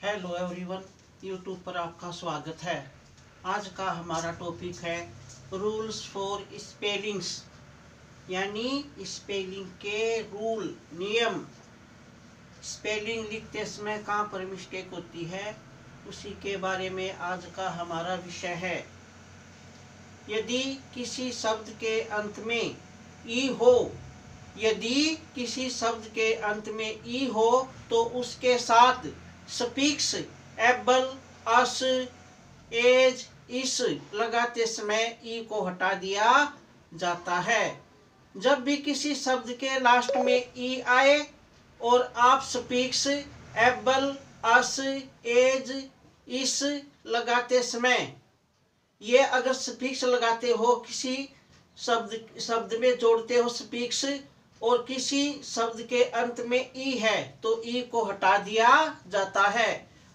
Hello everyone, YouTube पर आपका स्वागत है। आज का हमारा टॉपिक है रूल्स फॉर स्पेलिंग्स, यानी स्पेलिंग के रूल, नियम। स्पेलिंग लिखते समय कहाँ पर मिस्टेक होती है, उसी के बारे में आज का हमारा विषय है। यदि किसी शब्द के अंत में ई हो यदि किसी शब्द के अंत में ई हो तो उसके साथ सफिक्स एबल, अस, एज, इस लगाते समय ई को हटा दिया जाता है। जब भी किसी शब्द के लास्ट में ई आए और आप सफिक्स एबल, अस, एज, इस लगाते समय, ये अगर सफिक्स लगाते हो, किसी शब्द में जोड़ते हो सफिक्स और किसी शब्द के अंत में ई है तो ई को हटा दिया जाता है।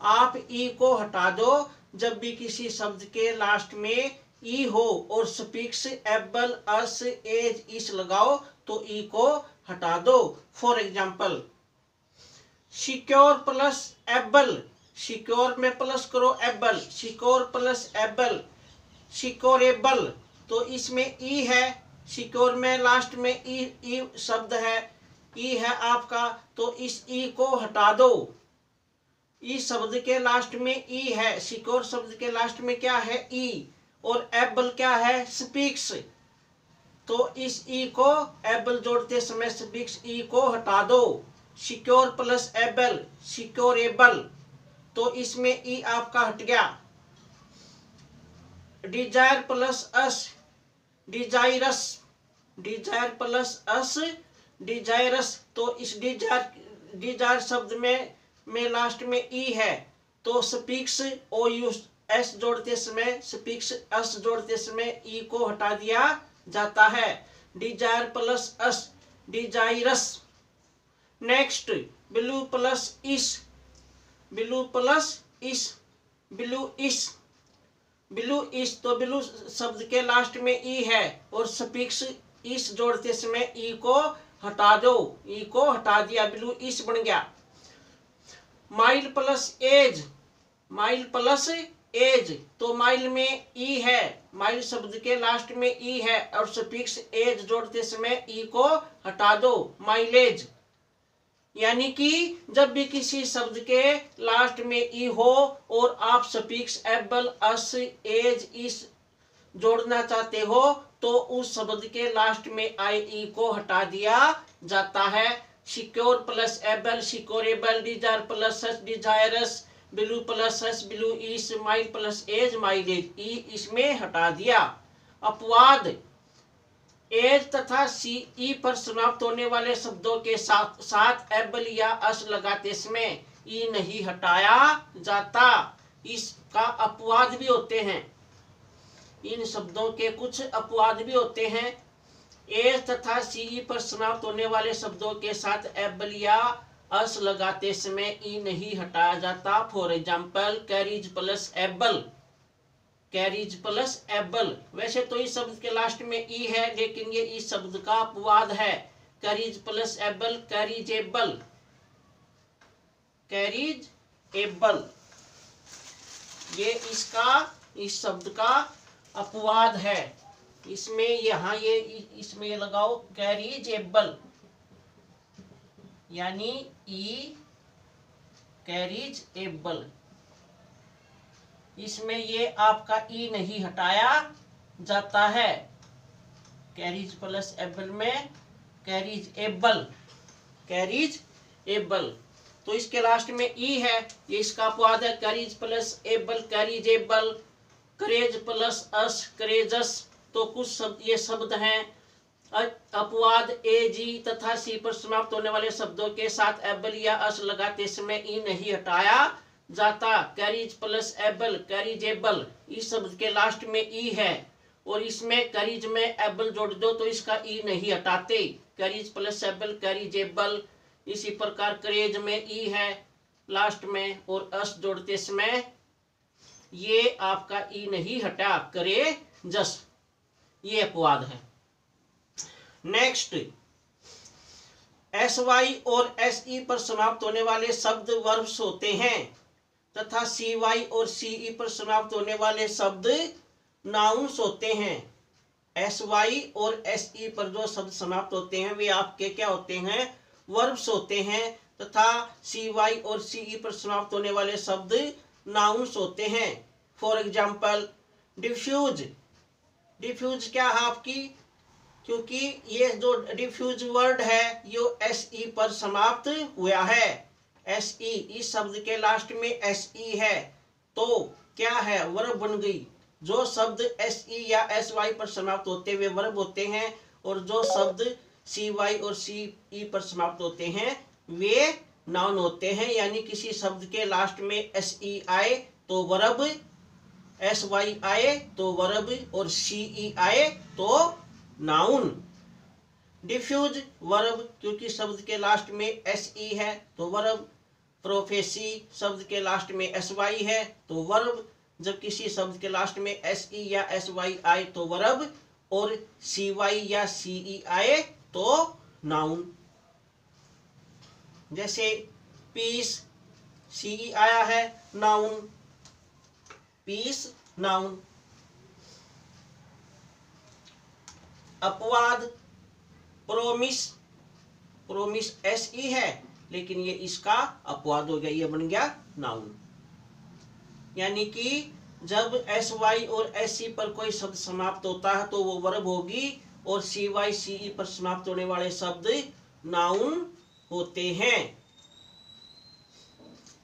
आप ई को हटा दो जब भी किसी शब्द के लास्ट में ई हो और सफिक्स एबल, अस, एज, इस लगाओ तो ई को हटा दो। For example, secure plus able, secure में प्लस करो एबल, सिक्योर प्लस एबल, सिक्योरेबल, तो इसमें ई है। सिक्योर में लास्ट में ई शब्द है, ई है आपका, तो इस ई को हटा दो। ई शब्द के लास्ट में ई है, सिक्योर शब्द के लास्ट में क्या है, ई, और एबल क्या है, सफिक्स, तो इस ई को एबल जोड़ते समय सफिक्स ई को हटा दो। सिक्योर प्लस एबल, सिक्योरेबल, तो इसमें ई आपका हट गया। Dzire plus ous, desirous, Dzire plus ous, desirous, तो इस डिजायर शब्द में लास्ट में ई है तो सफिक्स ओ यू एस जोड़ते समय, सफिक्स अस जोड़ते समय ई को हटा दिया जाता है। Dzire plus ous, desirous. Next, blue plus इस, ब्लू प्लस इस, ब्लू इस, ब्लू इस, तो ब्लू शब्द के लास्ट में ई है और सफिक्स इस जोड़ते समय ई को हटा दो, ई को हटा दिया, ब्लू इस बन गया। Mile plus age, mile plus age, तो माइल में ई है, माइल शब्द के लास्ट में ई है और सफिक्स एज जोड़ते समय ई को हटा दो, माइलेज। यानी कि जब भी किसी शब्द के लास्ट में ई हो और आप सफिक्स एबल, अस, एज, इस जोड़ना चाहते हो तो उस शब्द के लास्ट में आए ई को हटा दिया जाता है। Secure plus able, securable, desire plus ous, desirous, blue plus ous, blue ish, mile plus age, mileage, E इसमें हटा दिया। अपवाद, एज तथा सी ई पर समाप्त होने वाले शब्दों के साथ एबल या अस लगाते समय ई नहीं हटाया जाता। इसका अपवाद भी होते हैं, इन शब्दों के कुछ अपवाद भी होते हैं। एज तथा सी ई पर समाप्त होने वाले शब्दों के साथ एबल या अस लगाते समय ई नहीं हटाया जाता। For example, carries plus able, carries plus able, वैसे तो इस शब्द के लास्ट में ई है लेकिन ये इस शब्द का अपवाद है। Carriage plus able, carriage able, carriage able, ये इस शब्द का अपवाद है। इसमें यहाँ ये इसमें ये लगाओ कैरीज एबल, यानी ई कैरीज एबल, इसमें ये आपका ई नहीं हटाया जाता है। कैरीज प्लस एबल में कैरीज एबल, कैरीज एबल, तो इसके लास्ट में ई है, ये इसका अपवाद है। Carriage plus able, carriage able, courage plus ous, courageous, तो कुछ शब्द ये शब्द हैं। अपवाद, ए, जी तथा सी पर समाप्त होने वाले शब्दों के साथ एबल या अस लगाते समय ई नहीं हटाया जाता। Carries plus able, carriage able, इस शब्द के लास्ट में ई है और इसमें कैरीज में एबल जोड़ दो तो इसका ई नहीं हटाते। Carries plus able, carriage able. इसी प्रकार करेज में ई है लास्ट में और अस जोड़ते समय ये आपका ई नहीं हटा, करे जस, ये अपवाद है। नेक्स्ट, एस वाई और एस ई पर समाप्त होने वाले शब्द वर्ब्स होते हैं। तथा सी वाई और सी ई पर समाप्त होने वाले शब्द नाउन्स होते हैं। एस वाई और एस ई पर जो शब्द समाप्त होते हैं वे आपके क्या होते हैं, वर्ब्स होते हैं। तथा सी वाई और सी ई पर समाप्त होने वाले शब्द नाउन्स होते हैं। फॉर एग्जाम्पल डिफ्यूज, डिफ्यूज क्या है आपकी, क्योंकि ये जो डिफ्यूज वर्ड है ये एस ई पर समाप्त हुआ है। एस ई, इस शब्द के लास्ट में एस ई है तो क्या है, वर्ब बन गई। जो शब्द एस ई या एस वाई पर समाप्त होते वे वर्ब होते हैं और जो शब्द सी वाई और सी ई पर समाप्त होते हैं वे नाउन होते हैं। यानी किसी शब्द के लास्ट में एस ई आए तो वर्ब, एस वाई आए तो वर्ब और सी ई आए तो नाउन। डिफ्यूज वर्ब, क्योंकि शब्द के लास्ट में एस ई है तो वर्ब। प्रोफेसी शब्द के लास्ट में एस वाई है तो वर्ब। जब किसी शब्द के लास्ट में एस ई या एस वाई आए तो वर्ब और सी वाई या सी ई आए तो नाउन। जैसे पीस, सी ई आया है, नाउन, पीस नाउन। अपवाद प्रोमिस, प्रोमिस एस ई है लेकिन ये इसका अपवाद हो गया, ये बन गया नाउन। यानी कि जब एस वाई और एस सी पर कोई शब्द समाप्त होता है तो वो वर्ब होगी और सी वाई सी ई पर समाप्त होने वाले शब्द नाउन होते हैं।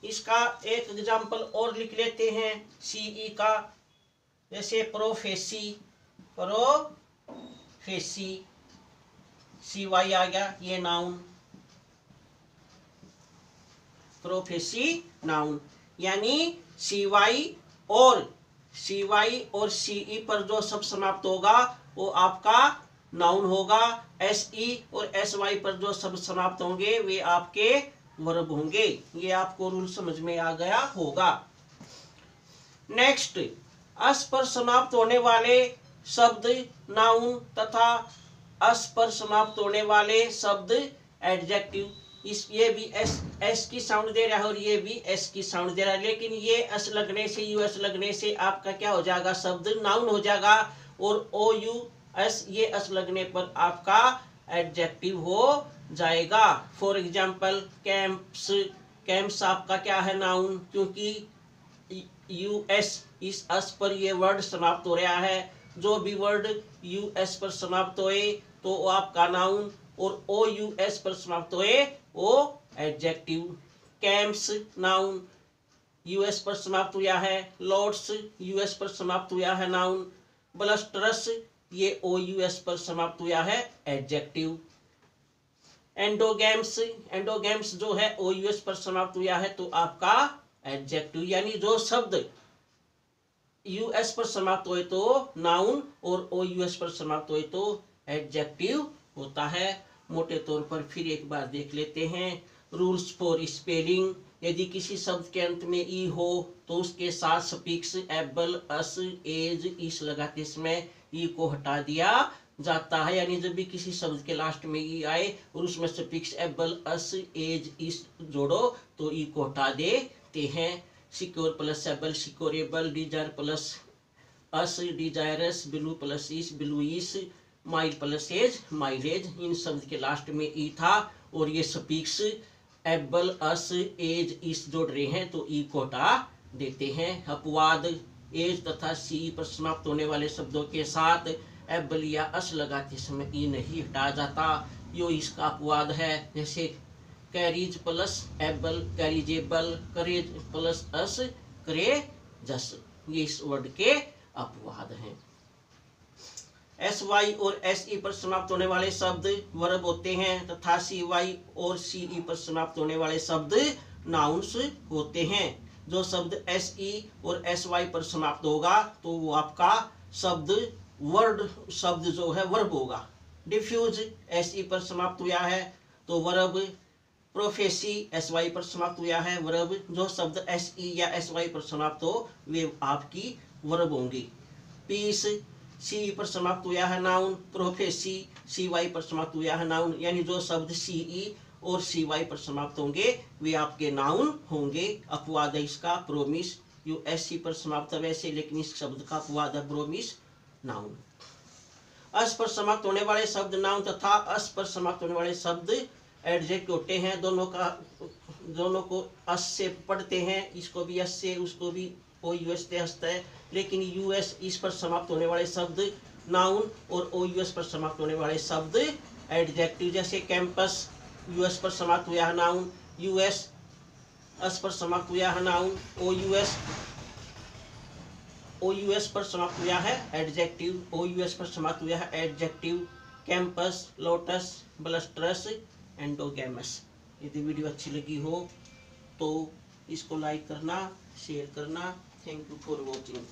इसका एक एग्जाम्पल और लिख लेते हैं सी ई का। जैसे प्रोफेसी, प्रोफेसी, सी वाई आ गया, ये नाउन, प्रोफेसी नाउन। यानी सी वाई और सी ई पर जो शब्द समाप्त होगा वो आपका नाउन होगा। एस ई और एस वाई पर जो शब्द समाप्त होंगे वे आपके वर्ब होंगे। ये आपको रूल समझ में आ गया होगा। नेक्स्ट, अस पर समाप्त होने वाले शब्द नाउन तथा अस पर समाप्त होने वाले शब्द एडजेक्टिव। ये भी एस की साउंड दे रहा है और ये भी एस की साउंड दे रहा है, लेकिन ये एस लगने से, यू एस लगने से आपका क्या हो जाएगा, शब्द नाउन हो जाएगा। और ओ यू एस, ये एस लगने पर आपका एडजेक्टिव हो जाएगा। फॉर एग्जाम्पल कैंप्स, कैंप्स आपका क्या है, नाउन, क्योंकि यू एस, इस एस पर ये वर्ड समाप्त हो रहा है। जो भी वर्ड यू एस पर समाप्त होए तो वो आपका नाउन और ओ यू एस पर समाप्त होए वो एडजेक्टिव। कैंप्स नाउन, यूएस पर समाप्त हुआ है। लॉर्ड्स यूएस पर समाप्त हुआ है, नाउन। ब्लस्टरस, ये ओ यूएस पर समाप्त हुआ है, एडजेक्टिव। एंडोगैम्स, एंडोगैम्स जो है ओ यूएस पर समाप्त हुआ है तो आपका एडजेक्टिव। यानी जो शब्द यूएस पर समाप्त हुए तो नाउन और ओ यूएस पर समाप्त हुए तो एडजेक्टिव होता है। मोटे तौर पर फिर एक बार देख लेते हैं रूल्स फॉर स्पेलिंग। यदि किसी शब्द के अंत में ई हो तो उसके साथ सफिक्स एबल, अस, एज, इस लगाते समय ई को हटा दिया जाता है। यानी जब भी किसी शब्द के लास्ट में ई आए और उसमें सफिक्स एबल, अस, एज, इस जोड़ो तो ई को हटा देते हैं। Secure plus able, securable. Desire plus ous, desirous. Blue plus ish, bluish. Mile plus age, mileage. इन शब्द के लास्ट में ई था और ये सफिक्स एबल, अस, एज, इस जोड़ रहे हैं तो ई को हटा देते हैं। अपवाद एज तथा सी पर समाप्त होने वाले शब्दों के साथ एबल या अस लगाते समय ई नहीं हटा जाता, यो इसका अपवाद है। जैसे कैरीज प्लस एबल, कैरीजेबल। करेज प्लस अस, करेजस। ये इस वर्ड के अपवाद हैं। एस वाई और एस ई पर समाप्त होने वाले शब्द वर्ब होते हैं तथा सी वाई और सी ई पर समाप्त होने वाले शब्द नाउन्स होते हैं। जो शब्द एस ई और एस वाई पर समाप्त होगा तो वो आपका शब्द वर्ड शब्द जो है वर्ब होगा। डिफ्यूज एस ई पर समाप्त हुआ है तो वर्ब। प्रोफेसी एस वाई पर समाप्त हुआ है, वर्ब। जो शब्द एस ई या एस वाई पर समाप्त हो वे आपकी वर्ब होंगी। पीस सी पर समाप्त हुआ है, नाउन। प्रोफेसी सी वाई पर समाप्त हुआ है, नाउन। यानी जो शब्द सी ई और CY पर समाप्त होंगे वे आपके नाउन होंगे। अपवाद है इसका प्रोमिस, USC पर समाप्त है वैसे, लेकिन इस शब्द का अपवाद है प्रोमिस नाउन। अस पर समाप्त होने वाले शब्द नाउन तथा अस पर समाप्त होने वाले शब्द एडजेक्टिव होते हैं। दोनों को अस से पढ़ते हैं, इसको भी अस से, उसको भी OUS से हंसता है, लेकिन US इस पर समाप्त होने वाले शब्द नाउन और OUS पर समाप्त होने वाले शब्द एडजेक्टिव। जैसे कैंपस US पर समाप्त हुआ है नाउन, US अस पर समाप्त हुआ है नाउन, OUS पर समाप्त हुआ है एडजेक्टिव, OUS पर समाप्त हुआ है adjective. Campus, lotus, blusterous, endogamous. यदि वीडियो अच्छी लगी हो तो इसको लाइक करना, शेयर करना। Thank you for watching.